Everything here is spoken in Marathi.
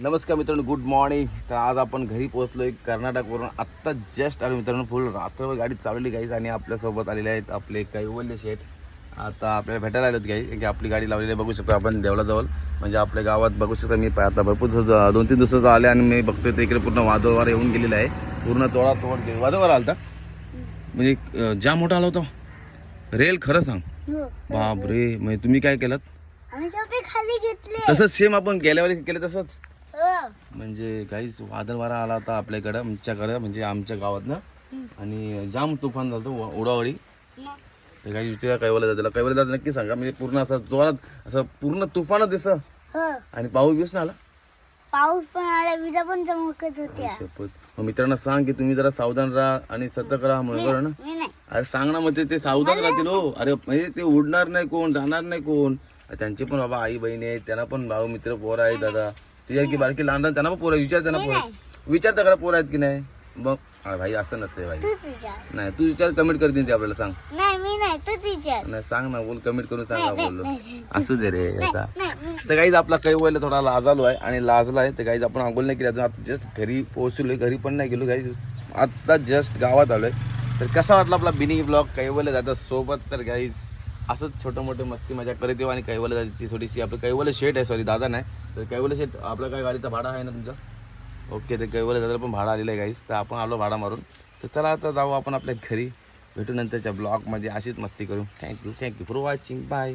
नमस्कार मित्रांनो, गुड मॉर्निंग. तर आज आपण घरी पोहोचलोय कर्नाटकवरून. आत्ता जस्ट आलो मित्रांनो. फुल रात्रभर गाडी चालवली गाईज आणि आपल्यासोबत आलेले आहेत आपले कैवल्य शेठ. आता आपल्याला भेटायला आलेत गाई की आपली गाडी लावलेली बघू शकतो आपण देवळाजवळ. म्हणजे आपल्या गावात बघू शकता. मी आता भरपूर 2-3 दिवसाचं आले आणि मी बघतोय ते इकडे पूर्ण वादळवार येऊन गेलेलं आहे. पूर्ण तोड वादळवार आलता म्हणजे ज्या मोठा आला होता रेल. खरं सांग बापरे. म्हणजे तुम्ही काय केलं? खाली घेतले तसंच सेम आपण गेल्या वेळेस केलं तसंच. म्हणजे काहीच वादळ वारा आला होता आपल्याकडं आमच्याकडं म्हणजे आमच्या गावात ना. आणि जाम तुफान झालं होतं उडावडी. ते काही विचार कैवल्या जायला कैवल्या जात नक्की सांगा. म्हणजे पूर्ण असं जोरात असं पूर्ण तुफानच दिसत आणि पाऊस बिऊस ना आला. पाऊस पण आला, विजा पण चमकत होत्या. मग मित्रांना सांग की तुम्ही जरा सावधान राहा आणि सतर्क राहा म्हणून ना. मी नाही. अरे सांग ना. म्हणजे ते सावधान राहतील हो. अरे म्हणजे ते उडणार नाही कोण, जाणार नाही कोण. त्यांचे पण बाबा आई बहिणी आहेत, त्यांना पण भाऊ मित्र पोर आहेत दादा. तुझ्या की बारकी लहान त्यांना पण पोर विचार. त्यांना पोर विचारता करा पोर आहेत की नाही. मग भाई असं नसतंय भाई. तूच विचार. नाही तू विचार कमेंट करतील ते आपल्याला. सांग. नाही मी नाही, तूच विचार. नाही सांग ना. बोल कमेंट करून सांगा. बोललो असू दे रे आता. नाही. तर काहीच आपला कैवयला थोडा लाजालो आहे आणि लाजला आहे. तर काहीच आपण आंघोळ नाही केली अजून. आता जस्ट घरी पोहोचलोय. घरी पण नाही गेलो काहीच. आता जस्ट गावात आलोय. तर कसा वाटला आपला बिनिंग ब्लॉग कैवयला जाता सोबत. तर काहीच असंच छोटं मोठं मस्ती मजा करत येऊ. आणि कैवल्या जायची थोडीशी आपलं कैवल्य शेट आहे. सॉरी दादा नाही. तर कैवल्य शेट आपला काय गाडीचा भाडा आहे ना तुमचा. ओके. तर कैवल्य दादाला पण भाडा आलेलं आहे काहीच. तर आपण आलो भाडा मारून. तर चला आता जाऊ आपण आपल्या घरी. भेटू नंतरच्या ब्लॉगमध्ये. अशीच मस्ती करू. Thank you for watching. बाय.